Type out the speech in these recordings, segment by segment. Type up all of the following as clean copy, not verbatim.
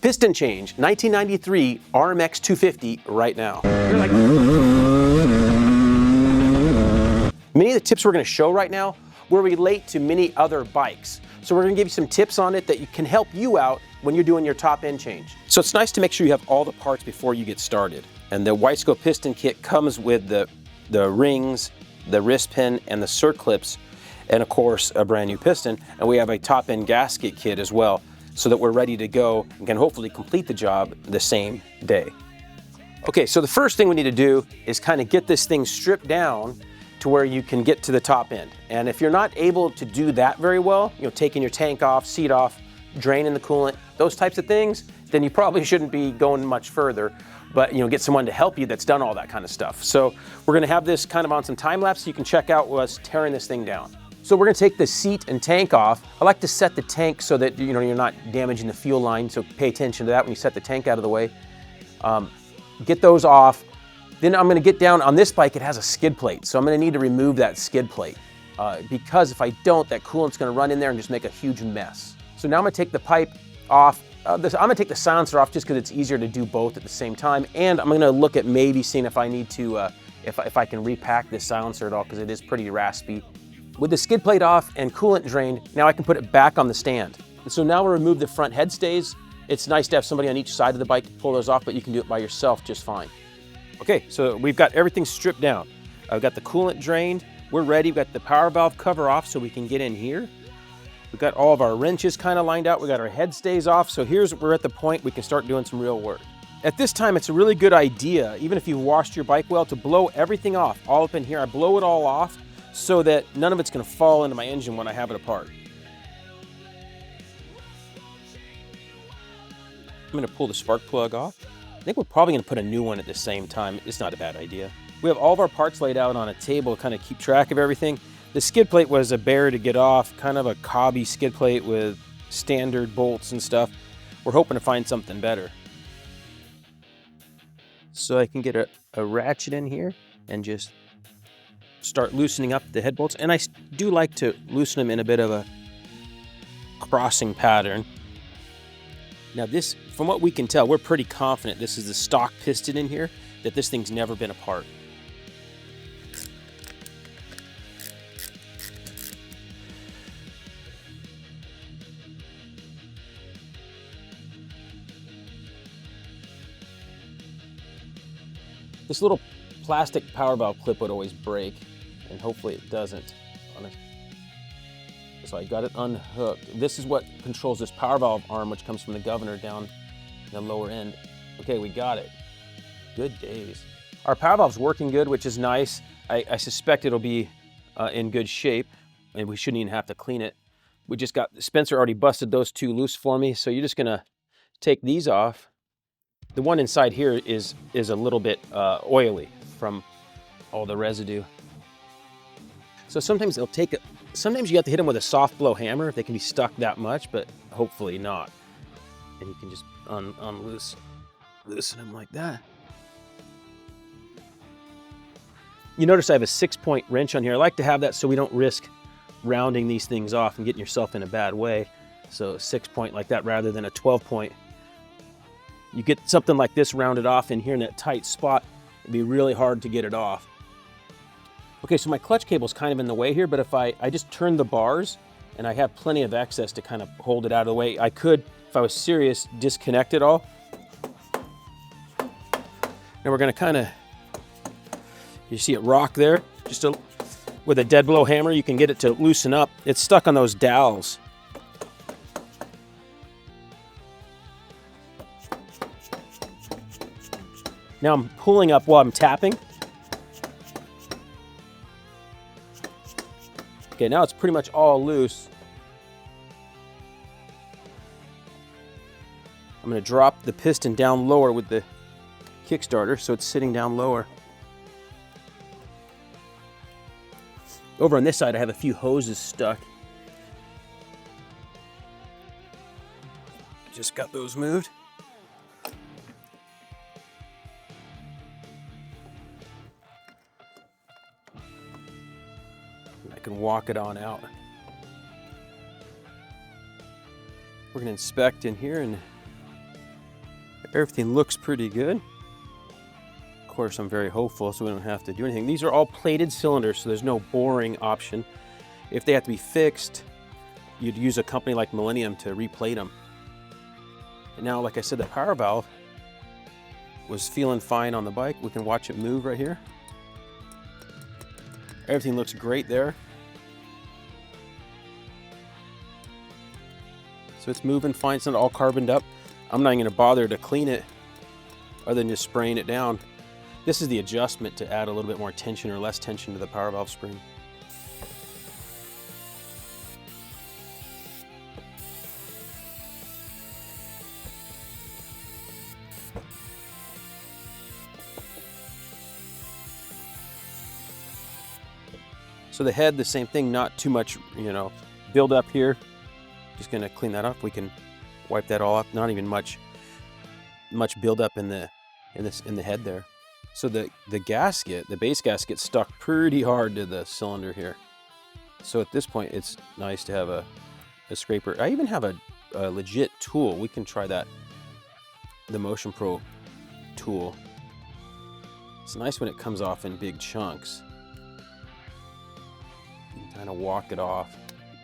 Piston change, 1993 RMX 250 right now. Many of the tips we're going to show right now will relate to many other bikes. So we're going to give you some tips on it that can help you out when you're doing your top end change. So it's nice to make sure you have all the parts before you get started. And the Wiseco piston kit comes with the rings, the wrist pin, and the circlips, and of course a brand new piston. And we have a top end gasket kit as well, so that we're ready to go and can hopefully complete the job the same day. Okay, so the first thing we need to do is kind of get this thing stripped down to where you can get to the top end. And if you're not able to do that very well, taking your tank off, seat off, draining the coolant, those types of things, then you probably shouldn't be going much further, but get someone to help you that's done all that kind of stuff. So we're gonna have this kind of on some time lapse so you can check out us tearing this thing down. So we're gonna take the seat and tank off. I like to set the tank so that you're not damaging the fuel line, so pay attention to that when you set the tank out of the way. Get those off. Then I'm gonna get down. On this bike, it has a skid plate, so I'm gonna need to remove that skid plate because if I don't, that coolant's gonna run in there and just make a huge mess. So now I'm gonna take the pipe off. I'm gonna take the silencer off just because it's easier to do both at the same time, and I'm gonna look at maybe seeing if I need to, if I can repack this silencer at all, because it is pretty raspy. With the skid plate off and coolant drained, now I can put it back on the stand. And so now we'll remove the front head stays. It's nice to have somebody on each side of the bike to pull those off, but you can do it by yourself just fine. Okay, so we've got everything stripped down. I've got the coolant drained. We're ready. We've got the power valve cover off so we can get in here. We've got all of our wrenches kind of lined out. We got our head stays off. So we're at the point we can start doing some real work. At this time, it's a really good idea, even if you've washed your bike well, to blow everything off all up in here. I blow it all off so that none of it's going to fall into my engine when I have it apart. I'm going to pull the spark plug off. I think we're probably going to put a new one at the same time. It's not a bad idea. We have all of our parts laid out on a table to kind of keep track of everything. The skid plate was a bear to get off, kind of a cobby skid plate with standard bolts and stuff. We're hoping to find something better. So I can get a ratchet in here and just start loosening up the head bolts. And I do like to loosen them in a bit of a crossing pattern. Now this, from what we can tell, we're pretty confident this is the stock piston in here, that this thing's never been apart. This little plastic power valve clip would always break, and hopefully it doesn't. So I got it unhooked. This is what controls this power valve arm, which comes from the governor down the lower end. Okay, we got it. Good days. Our power valve's working good, which is nice. I suspect it'll be in good shape, and we shouldn't even have to clean it. We just got, Spencer already busted those two loose for me, so you're just gonna take these off. The one inside here is a little bit oily from all the residue. So sometimes they'll take it. Sometimes you have to hit them with a soft blow hammer if they can be stuck that much, but hopefully not. And you can just loosen them like that. You notice I have a 6-point wrench on here. I like to have that so we don't risk rounding these things off and getting yourself in a bad way. So a 6-point like that rather than a 12-point. You get something like this rounded off in here in that tight spot, it'd be really hard to get it off. Okay, so my clutch cable's kind of in the way here, but if I just turn the bars and I have plenty of excess to kind of hold it out of the way, I could, if I was serious, disconnect it all. Now we're gonna kind of, you see it rock there? With a dead blow hammer, you can get it to loosen up. It's stuck on those dowels. Now I'm pulling up while I'm tapping. Okay, now it's pretty much all loose. I'm going to drop the piston down lower with the Kickstarter so it's sitting down lower. Over on this side I have a few hoses stuck. Just got those moved. Can walk it on out. We're going to inspect in here and Everything looks pretty good. Of course, I'm very hopeful, so we don't have to do anything. These are all plated cylinders, so there's no boring option. If they have to be fixed, you'd use a company like Millennium to replate them. And now, like I said, the power valve was feeling fine on the bike. We can watch it move right here. Everything looks great there. So it's moving fine, it's not all carboned up. I'm not even gonna bother to clean it other than just spraying it down. This is the adjustment to add a little bit more tension or less tension to the power valve spring. So the head, the same thing, not too much, build up here. Just gonna clean that up. We can wipe that all up. Not even much build up in the head there. So the gasket, the base gasket, stuck pretty hard to the cylinder here. So at this point, it's nice to have a scraper. I even have a legit tool. We can try that, the Motion Pro tool. It's nice when it comes off in big chunks. You can kind of walk it off,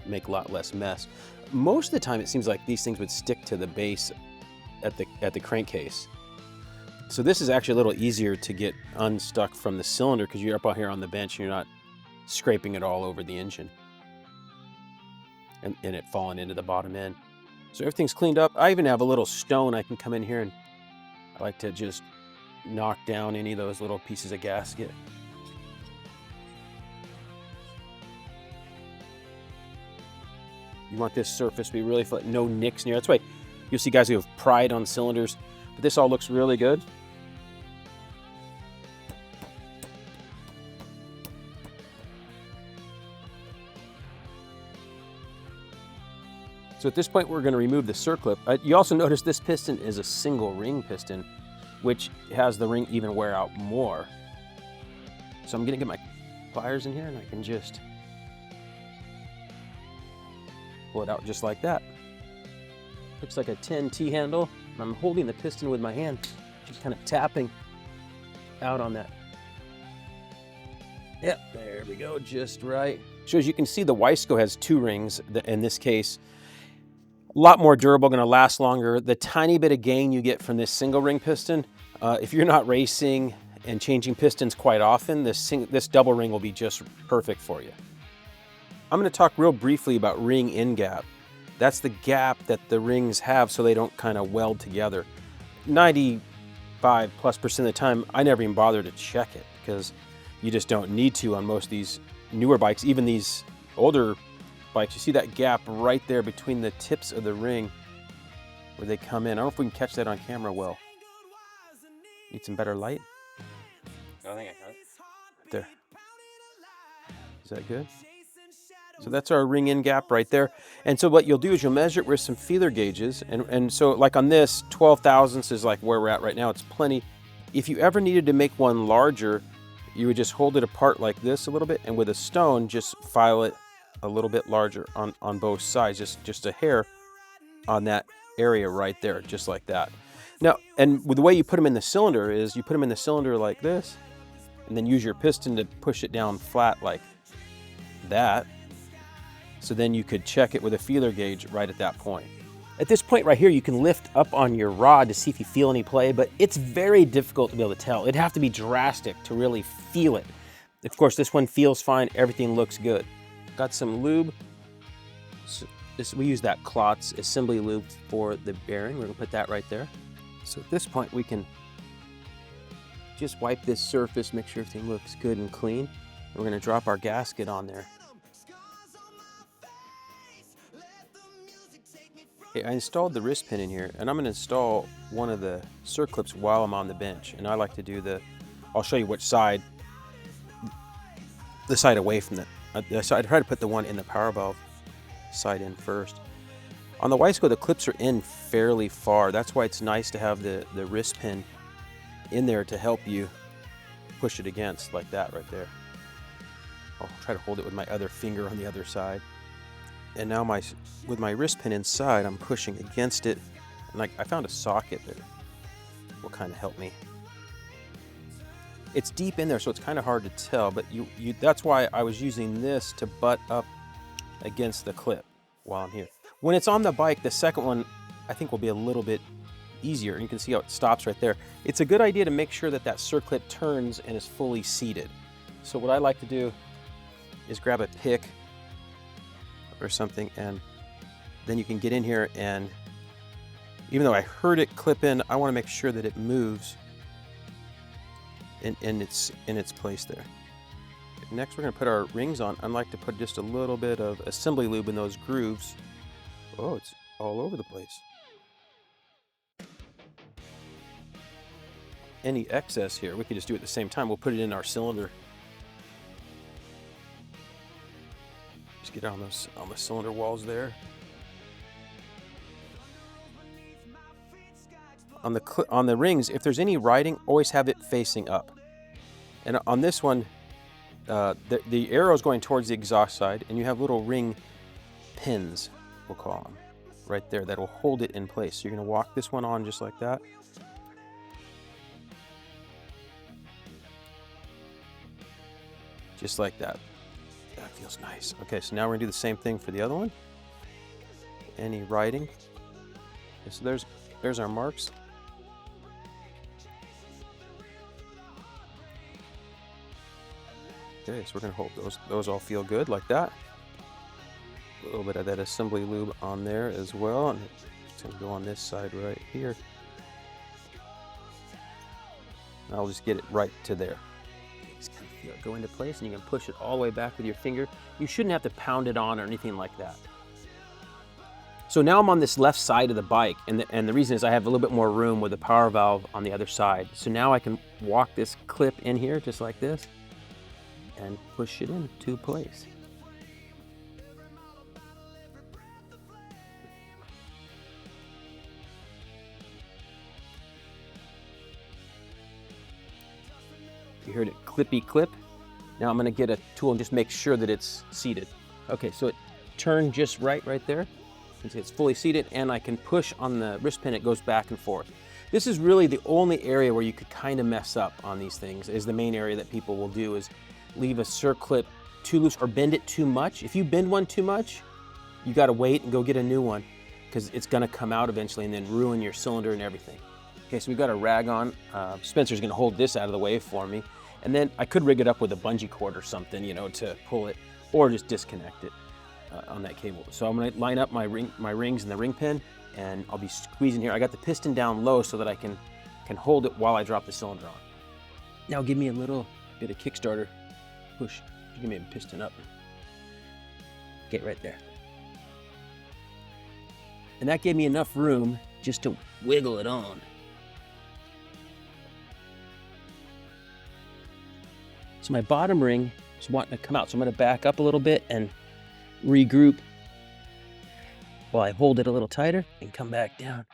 make a lot less mess. Most of the time, it seems like these things would stick to the base at the crankcase. So this is actually a little easier to get unstuck from the cylinder because you're up out here on the bench and you're not scraping it all over the engine and it falling into the bottom end. So everything's cleaned up. I even have a little stone I can come in here and I like to just knock down any of those little pieces of gasket. You want this surface to be really flat, no nicks near. That's why you'll see guys who have pried on cylinders, but this all looks really good. So at this point, we're going to remove the circlip. You also notice this piston is a single ring piston, which has the ring even wear out more. So I'm going to get my pliers in here and I can just pull it out just like that. Looks like a 10 T-handle. I'm holding the piston with my hand, just kind of tapping out on that. Yep, there we go, just right. So as you can see, the Wiseco has two rings. In this case, a lot more durable, going to last longer. The tiny bit of gain you get from this single ring piston, if you're not racing and changing pistons quite often, this double ring will be just perfect for you. I'm going to talk real briefly about ring in gap. That's the gap that the rings have so they don't kind of weld together. 95+% of the time, I never even bother to check it because you just don't need to on most of these newer bikes. Even these older bikes, you see that gap right there between the tips of the ring where they come in. I don't know if we can catch that on camera well. Need some better light? I don't think I can. There. Is that good? So that's our ring in gap right there. And so what you'll do is you'll measure it with some feeler gauges. And so like on this, 12 thousandths is like where we're at right now. It's plenty. If you ever needed to make one larger, you would just hold it apart like this a little bit. And with a stone, just file it a little bit larger on both sides, just a hair on that area right there, just like that. Now, and with the way you put them in the cylinder is you put them in the cylinder like this, and then use your piston to push it down flat like that. So then you could check it with a feeler gauge right at that point. At this point right here, you can lift up on your rod to see if you feel any play, but it's very difficult to be able to tell. It'd have to be drastic to really feel it. Of course, this one feels fine. Everything looks good. Got some lube. So we use that Klotz assembly lube for the bearing. We're gonna put that right there. So at this point, we can just wipe this surface, make sure everything looks good and clean. We're gonna drop our gasket on there. Okay, I installed the wrist pin in here, and I'm going to install one of the circlips while I'm on the bench. And I like to do I'll show you which side, the side away from so I try to put the one in the power valve side in first. On the Wiseco, the clips are in fairly far. That's why it's nice to have the wrist pin in there to help you push it against, like that right there. I'll try to hold it with my other finger on the other side. And now with my wrist pin inside, I'm pushing against it, and I found a socket there. will kind of help me. It's deep in there, so it's kind of hard to tell, but that's why I was using this to butt up against the clip while I'm here. When it's on the bike, the second one I think will be a little bit easier. You can see how it stops right there. It's a good idea to make sure that that circlip turns and is fully seated. So what I like to do is grab a pick or something, and then you can get in here, and even though I heard it clip in, I want to make sure that it moves in its place there. Next, we're going to put our rings on. I like to put just a little bit of assembly lube in those grooves. Oh, it's all over the place. Any excess here, we could just do it at the same time. We'll put it in our cylinder. Just get on the cylinder walls there. On the rings, if there's any riding, always have it facing up. And on this one, the arrow is going towards the exhaust side, and you have little ring pins, we'll call them, right there that will hold it in place. So you're going to walk this one on just like that. Just like that. That feels nice. Okay, so now we're going to do the same thing for the other one. Any riding. Okay, so there's our marks. Okay, so we're going to hold those all feel good like that. A little bit of that assembly lube on there as well, and it's going to go on this side right here. And I'll just get it right to there. Just kind of feel it go into place, and you can push it all the way back with your finger. You shouldn't have to pound it on or anything like that. So now I'm on this left side of the bike, and the reason is I have a little bit more room with the power valve on the other side. So now I can walk this clip in here just like this and push it into place. You heard it clippy clip. Now I'm going to get a tool and just make sure that it's seated. Okay, so it turned just right there. You can see it's fully seated, and I can push on the wrist pin. It goes back and forth. This is really the only area where you could kind of mess up on these things. Is the main area that people will do is leave a circlip too loose or bend it too much. If you bend one too much, you got to wait and go get a new one, because it's going to come out eventually and then ruin your cylinder and everything. Okay, so we've got a rag on. Spencer's going to hold this out of the way for me. And then I could rig it up with a bungee cord or something, you know, to pull it, or just disconnect it on that cable. So I'm going to line up my rings and the ring pin, and I'll be squeezing here. I got the piston down low so that I can hold it while I drop the cylinder on. Now give me a little bit of Kickstarter push. Give me a piston up. Get right there. And that gave me enough room just to wiggle it on. So my bottom ring is wanting to come out, so I'm going to back up a little bit and regroup while I hold it a little tighter and come back down.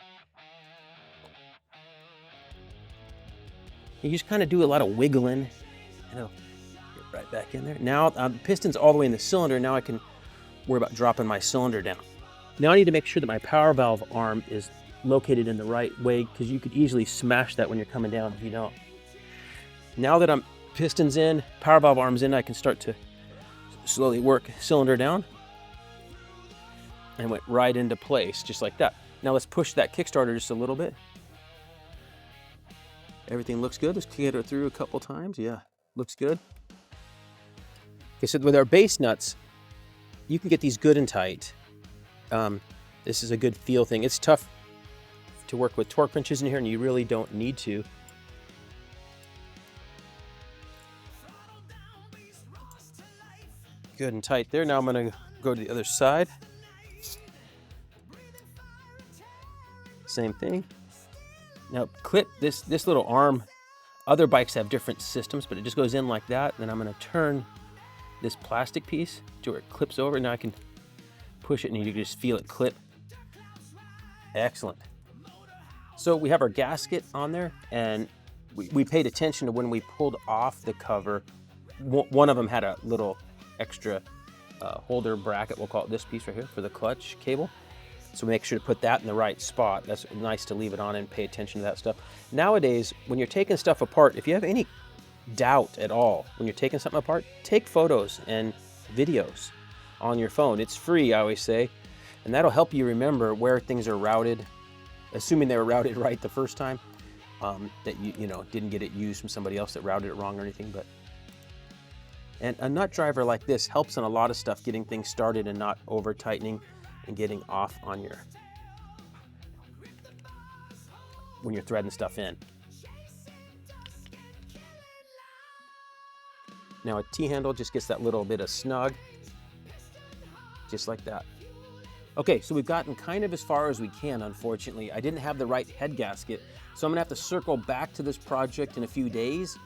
You just kind of do a lot of wiggling, and it'll get right back in there. Now the piston's all the way in the cylinder. Now I can worry about dropping my cylinder down. Now I need to make sure that my power valve arm is located in the right way, because you could easily smash that when you're coming down if you don't. Now that I'm piston's in, power valve arm's in, I can start to slowly work cylinder down, and went right into place just like that. Now let's push that Kickstarter just a little bit. Everything looks good. Let's get it through a couple times. Yeah, looks good. Okay, so with our base nuts, you can get these good and tight. This is a good feel thing. It's tough to work with torque wrenches in here, and you really don't need to. Good and tight there. Now I'm going to go to the other side. Same thing. Now clip this little arm. Other bikes have different systems, but it just goes in like that. Then I'm going to turn this plastic piece to where it clips over. Now I can push it and you can just feel it clip. Excellent. So we have our gasket on there, and we paid attention to when we pulled off the cover. One of them had a little extra holder bracket, we'll call it this piece right here, for the clutch cable. So make sure to put that in the right spot. That's nice to leave it on and pay attention to that stuff. Nowadays, when you're taking stuff apart, if you have any doubt at all when you're taking something apart, take photos and videos on your phone. It's free, I always say, and that'll help you remember where things are routed, assuming they were routed right the first time, that you know didn't get it used from somebody else that routed it wrong or anything. And a nut driver like this helps in a lot of stuff, getting things started and not over tightening and getting off on your, when you're threading stuff in. Now a T-handle just gets that little bit of snug, just like that. Okay, so we've gotten kind of as far as we can, unfortunately. I didn't have the right head gasket, so I'm gonna have to circle back to this project in a few days.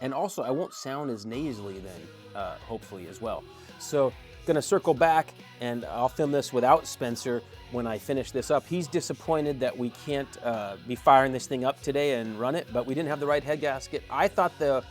And also, I won't sound as nasally then, hopefully as well. So, gonna circle back and I'll film this without Spencer when I finish this up. He's disappointed that we can't be firing this thing up today and run it, but we didn't have the right head gasket. I thought the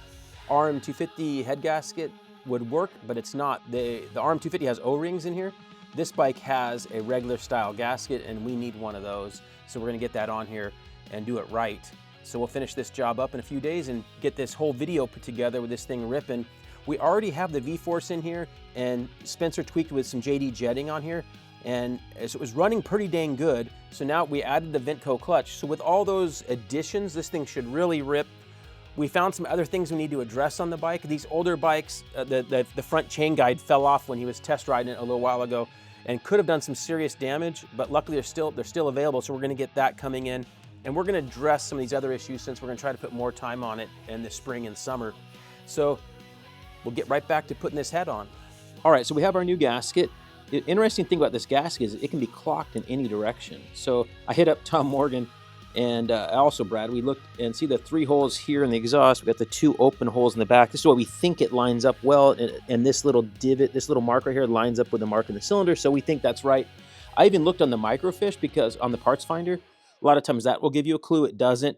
RM250 head gasket would work, but it's not. The RM250 has O-rings in here. This bike has a regular style gasket and we need one of those. So we're gonna get that on here and do it right. So we'll finish this job up in a few days and get this whole video put together with this thing ripping. We already have the V-Force in here and Spencer tweaked with some JD jetting on here, and it was running pretty dang good. So now we added the Ventco clutch. So with all those additions, this thing should really rip. We found some other things we need to address on the bike. These older bikes, the front chain guide fell off when he was test riding it a little while ago and could have done some serious damage, but luckily they're still available. So we're gonna get that coming in. And we're gonna address some of these other issues since we're gonna try to put more time on it in the spring and summer. So we'll get right back to putting this head on. All right, so we have our new gasket. The interesting thing about this gasket is it can be clocked in any direction. So I hit up Tom Morgan and also Brad. We looked and see the 3 holes here in the exhaust. We got the 2 open holes in the back. This is what we think it lines up well. And this little divot, this little mark right here lines up with the mark in the cylinder. So we think that's right. I even looked on the microfiche because on the parts finder, a lot of times that will give you a clue. It doesn't.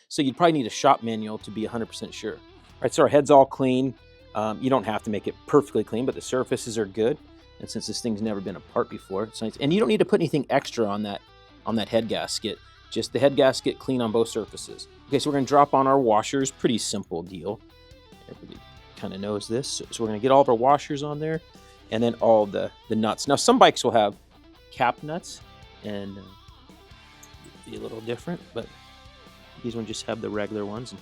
So you'd probably need a shop manual to be 100% sure. All right, so our head's all clean. You don't have to make it perfectly clean, but the surfaces are good. And since this thing's never been apart before, it's nice. And you don't need to put anything extra on that head gasket. Just the head gasket clean on both surfaces. Okay, so we're gonna drop on our washers. Pretty simple deal. Everybody kind of knows this. So we're gonna get all of our washers on there and then all the nuts. Now some bikes will have cap nuts and be a little different, but these ones just have the regular ones. And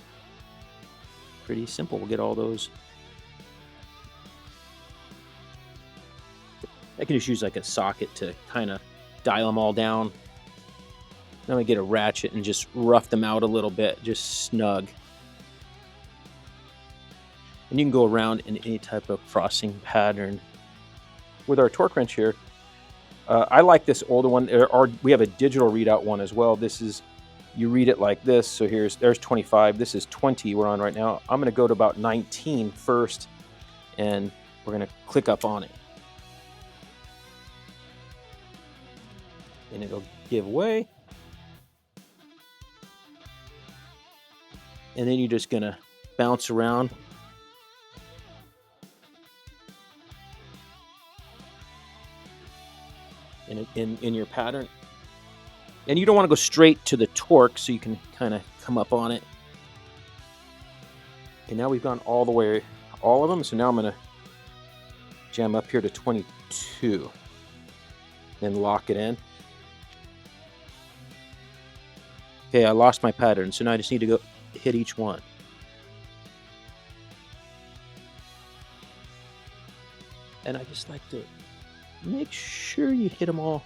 pretty simple. We'll get all those. I can just use like a socket to kind of dial them all down. Then I get a ratchet and just rough them out a little bit, just snug. And you can go around in any type of crossing pattern. With our torque wrench here, I like this older one. We have a digital readout one as well. This is, you read it like this. So there's 25. This is 20 we're on right now. I'm going to go to about 19 first, and we're going to click up on it. And it'll give way. And then you're just going to bounce around. In your pattern. And you don't want to go straight to the torque, so you can kind of come up on it. And now we've gone all the way, all of them. So now I'm going to jam up here to 22. Then lock it in. Okay, I lost my pattern, so now I just need to go hit each one. And I just like to make sure you hit them all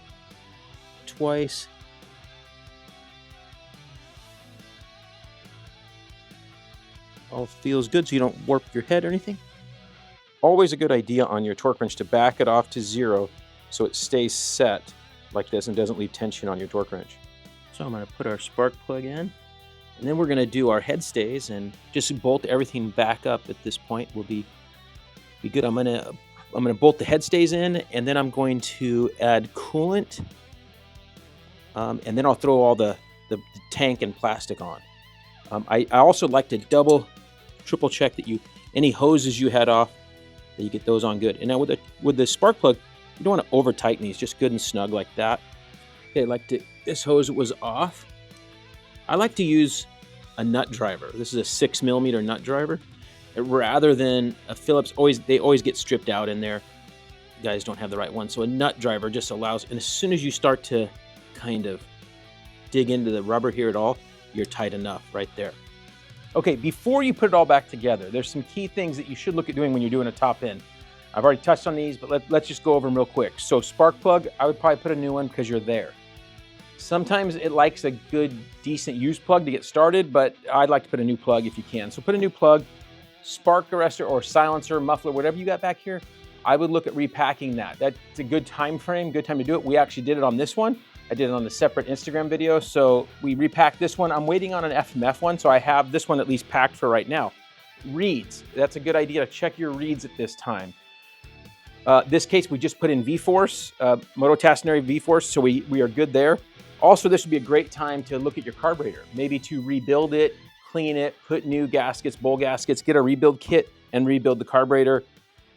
twice. All feels good so you don't warp your head or anything. Always a good idea on your torque wrench to back it off to 0 so it stays set like this and doesn't leave tension on your torque wrench. So I'm going to put our spark plug in, and then we're going to do our head stays and just bolt everything back up at this point will be good. I'm going to bolt the head stays in, and then I'm going to add coolant, and then I'll throw all the tank and plastic on. I also like to triple check that any hoses you had off, that you get those on good. And now with the spark plug, you don't want to over tighten these, just good and snug like that. Okay, this hose was off. I like to use a nut driver. This is a 6mm nut driver. Rather than a Phillips, they always get stripped out in there. You guys don't have the right one. So a nut driver just allows, and as soon as you start to kind of dig into the rubber here at all, you're tight enough right there. Okay, before you put it all back together, there's some key things that you should look at doing when you're doing a top end. I've already touched on these, but let's just go over them real quick. So spark plug, I would probably put a new one because you're there. Sometimes it likes a good, decent used plug to get started, but I'd like to put a new plug if you can. So put a new plug, spark arrestor or silencer, muffler, whatever you got back here, I would look at repacking that. That's a good time frame, good time to do it. We actually did it on this one. I did it on the separate Instagram video. So we repacked this one. I'm waiting on an FMF one, so I have this one at least packed for right now. Reeds, that's a good idea to check your reeds at this time. This case, we just put in V-Force, motostationary V-Force, so we are good there. Also, this would be a great time to look at your carburetor, maybe to rebuild it, clean it, put new gaskets, bowl gaskets, get a rebuild kit and rebuild the carburetor.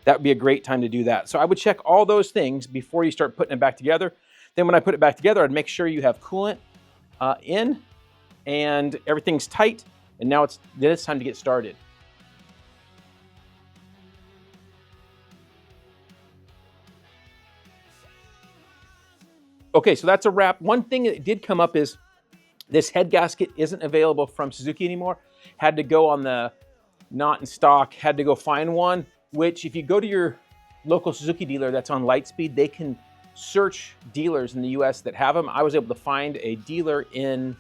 That would be a great time to do that. So I would check all those things before you start putting it back together. Then when I put it back together, I'd make sure you have coolant in and everything's tight. And now then it's time to get started. Okay, so that's a wrap. One thing that did come up is this head gasket isn't available from Suzuki anymore. Had to go on the not in stock, had to go find one, which if you go to your local Suzuki dealer that's on Lightspeed, they can search dealers in the US that have them. I was able to find a dealer in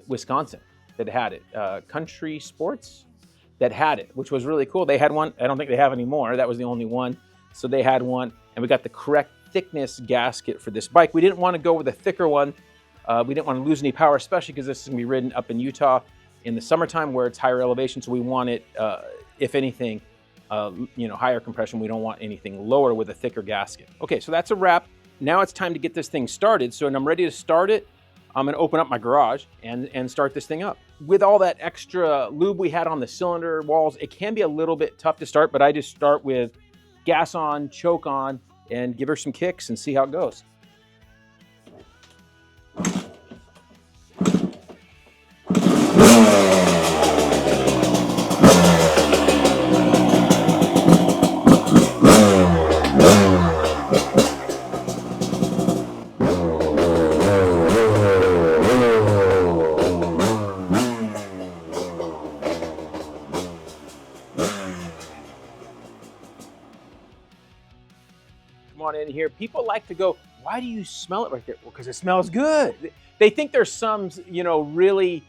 Wisconsin that had it, Country Sports that had it, which was really cool. They had one, I don't think they have anymore. That was the only one. So they had one and we got the correct thickness gasket for this bike. We didn't want to go with a thicker one. We didn't want to lose any power, especially because this is going to be ridden up in Utah in the summertime where it's higher elevation. So we want it, if anything, higher compression. We don't want anything lower with a thicker gasket. Okay, so that's a wrap. Now it's time to get this thing started. So when I'm ready to start it, I'm going to open up my garage and start this thing up. With all that extra lube we had on the cylinder walls, it can be a little bit tough to start, but I just start with gas on, choke on, and give her some kicks and see how it goes. On in here, people like to go, why do you smell it right there? Well, because it smells good. They think there's some, really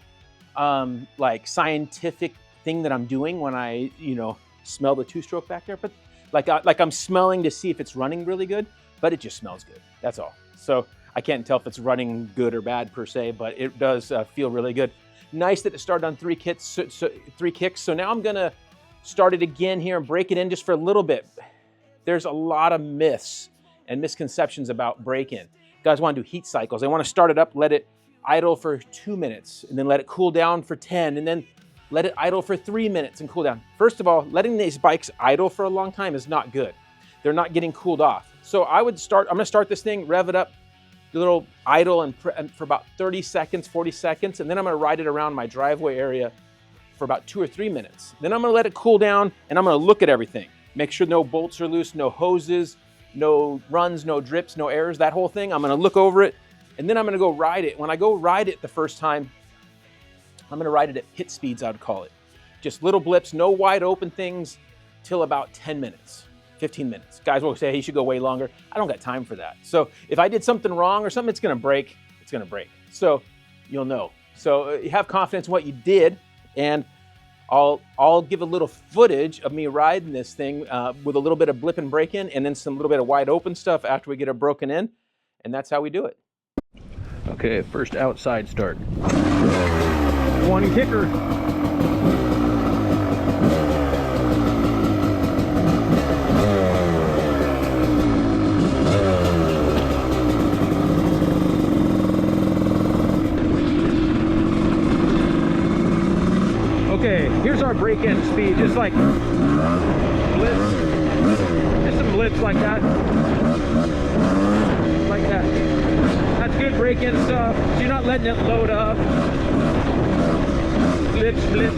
like scientific thing that I'm doing when I, smell the two-stroke back there. But like I'm smelling to see if it's running really good, but it just smells good. That's all. So I can't tell if it's running good or bad per se, but it does feel really good. Nice that it started on 3 kicks. So now I'm gonna start it again here and break it in just for a little bit. There's a lot of myths and misconceptions about break-in. Guys want to do heat cycles. They want to start it up, let it idle for 2 minutes, and then let it cool down for 10, and then let it idle for 3 minutes and cool down. First of all, letting these bikes idle for a long time is not good. They're not getting cooled off. So I'm gonna start this thing, rev it up, do a little idle and for about 30 seconds, 40 seconds, and then I'm gonna ride it around my driveway area for about 2 or 3 minutes. Then I'm gonna let it cool down, and I'm gonna look at everything. Make sure no bolts are loose, no hoses, no runs, no drips, no errors, that whole thing. I'm gonna look over it, and then I'm gonna go ride it. When I go ride it the first time, I'm gonna ride it at pit speeds, I'd call it. Just little blips, no wide open things, till about 10 minutes, 15 minutes. Guys will say, hey, you should go way longer. I don't got time for that. So if I did something wrong or something, it's gonna break, it's gonna break. So you'll know. So you have confidence in what you did, and I'll give a little footage of me riding this thing with a little bit of blip and break in, and then some little bit of wide open stuff after we get it broken in, and that's how we do it. Okay, first outside start. One kicker. Okay, here's our break-in speed, just like blips, just some blips like that. like that. That's good break-in stuff. So you're not letting it load up. Blips, blips.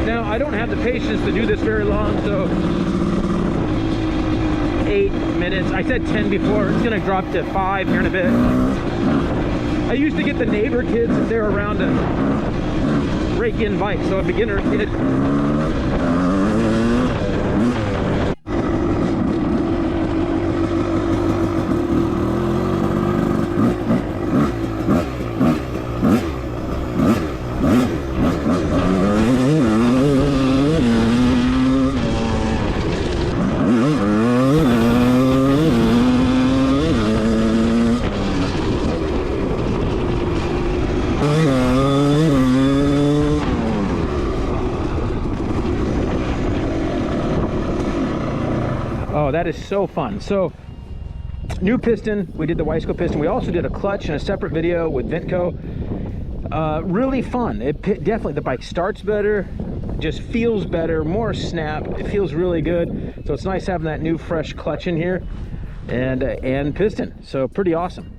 Now, I don't have the patience to do this very long, so 8 minutes. I said 10 before. It's gonna drop to 5 here in a bit. I used to get the neighbor kids if they're around to break in bikes, so a beginner kid. Oh, that is so fun. So, new piston, we did the Wiseco piston. We also did a clutch in a separate video with Ventco. Really fun. Definitely, the bike starts better, just feels better, more snap. It feels really good. So it's nice having that new fresh clutch in here and piston. So pretty awesome.